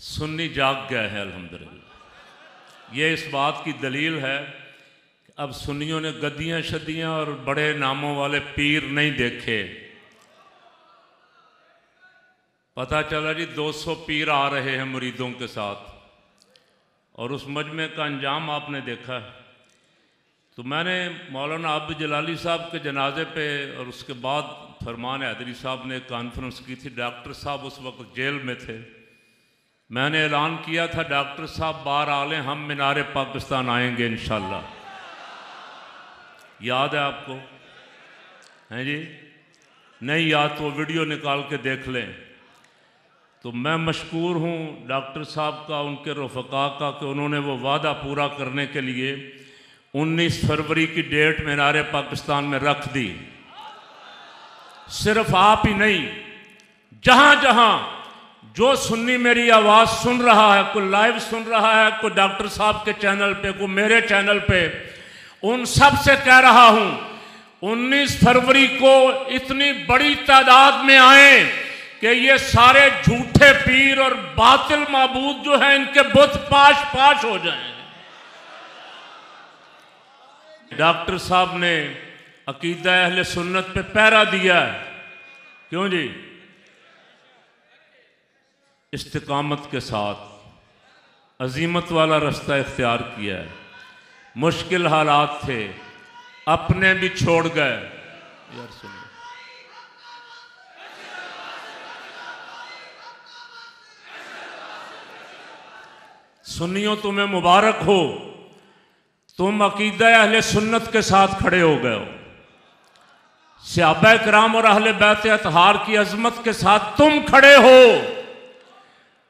सुन्नी जाग गया है अल्हम्दुलिल्लाह। ये इस बात की दलील है कि अब सुन्नियों ने गद्दियाँ शद्दियाँ और बड़े नामों वाले पीर नहीं देखे। पता चला जी 200 पीर आ रहे हैं मुरीदों के साथ, और उस मजमे का अंजाम आपने देखा है। तो मैंने मौलाना अब्द जलाली साहब के जनाजे पे और उसके बाद फरमान हैदरी साहब ने कॉन्फ्रेंस की थी। डॉक्टर साहब उस वक्त जेल में थे। मैंने ऐलान किया था डॉक्टर साहब बाहर आ लें, हम मीनारे पाकिस्तान आएंगे इंशाल्लाह। याद है आपको? हैं जी? नहीं याद तो वीडियो निकाल के देख लें। तो मैं मशकूर हूँ डॉक्टर साहब का, उनके रफ़क़ा का, कि उन्होंने वो वादा पूरा करने के लिए 19 फरवरी की डेट मीनारे पाकिस्तान में रख दी। सिर्फ आप ही नहीं, जहाँ जहाँ जो सुन्नी मेरी आवाज़ सुन रहा है, कोई लाइव सुन रहा है, कोई डॉक्टर साहब के चैनल पे, कोई मेरे चैनल पे, उन सब से कह रहा हूँ 19 फरवरी को इतनी बड़ी तादाद में आए कि ये सारे झूठे पीर और बातिल माबूद जो हैं इनके बुत पाश पाश हो जाएं। डॉक्टर साहब ने अकीदा अहले सुन्नत पे पहरा दिया है। क्यों जी? इस्तिकामत के साथ अजीमत वाला रास्ता इख्तियार किया है। मुश्किल हालात थे, अपने भी छोड़ गए। यार सुनिए, सुन्नियों तुम्हें मुबारक हो, तुम अकीदा अहले सुन्नत के साथ खड़े हो गए हो। सहाबा किराम और अहले बैत अतहार की अजमत के साथ तुम खड़े हो।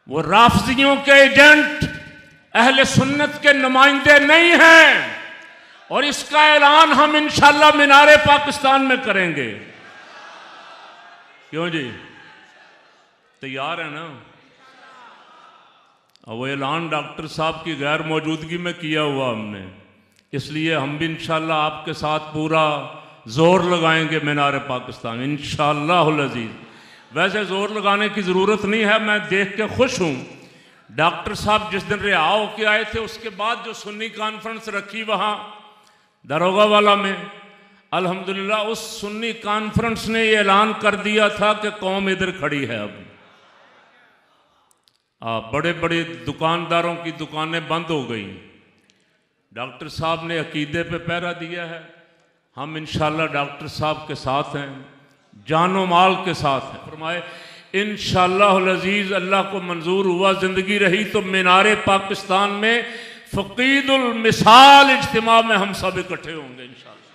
वो राफजियों के एजेंट अहले सुन्नत के नुमाइंदे नहीं हैं, और इसका ऐलान हम इंशाल्लाह मीनारे पाकिस्तान में करेंगे। क्यों जी? तैयार है ना? और वो ऐलान डॉक्टर साहब की गैर मौजूदगी में किया हुआ हमने, इसलिए हम भी इंशाल्लाह आपके साथ पूरा जोर लगाएंगे मीनारे पाकिस्तान इंशाअल्लाहुल अज़ीज़। वैसे जोर लगाने की ज़रूरत नहीं है, मैं देख के खुश हूँ। डॉक्टर साहब जिस दिन रिहा होके आए थे, उसके बाद जो सुन्नी कॉन्फ्रेंस रखी वहाँ दरोगा वाला में, अल्हम्दुलिल्लाह उस सुन्नी कॉन्फ्रेंस ने ये ऐलान कर दिया था कि कौम इधर खड़ी है। अब बड़े बड़े दुकानदारों की दुकानें बंद हो गई। डॉक्टर साहब ने अकीदे पे पहरा दिया है। हम इंशाल्लाह डॉक्टर साहब के साथ हैं, जानो माल के साथ हैं। फरमाए इंशाअल्लाहुल अज़ीज़, अल्लाह को मंजूर हुआ, ज़िंदगी रही तो मीनारे पाकिस्तान में फ़क़ीदुल मिसाल इज्तिमा में हम सब इकट्ठे होंगे इंशाअल्लाह।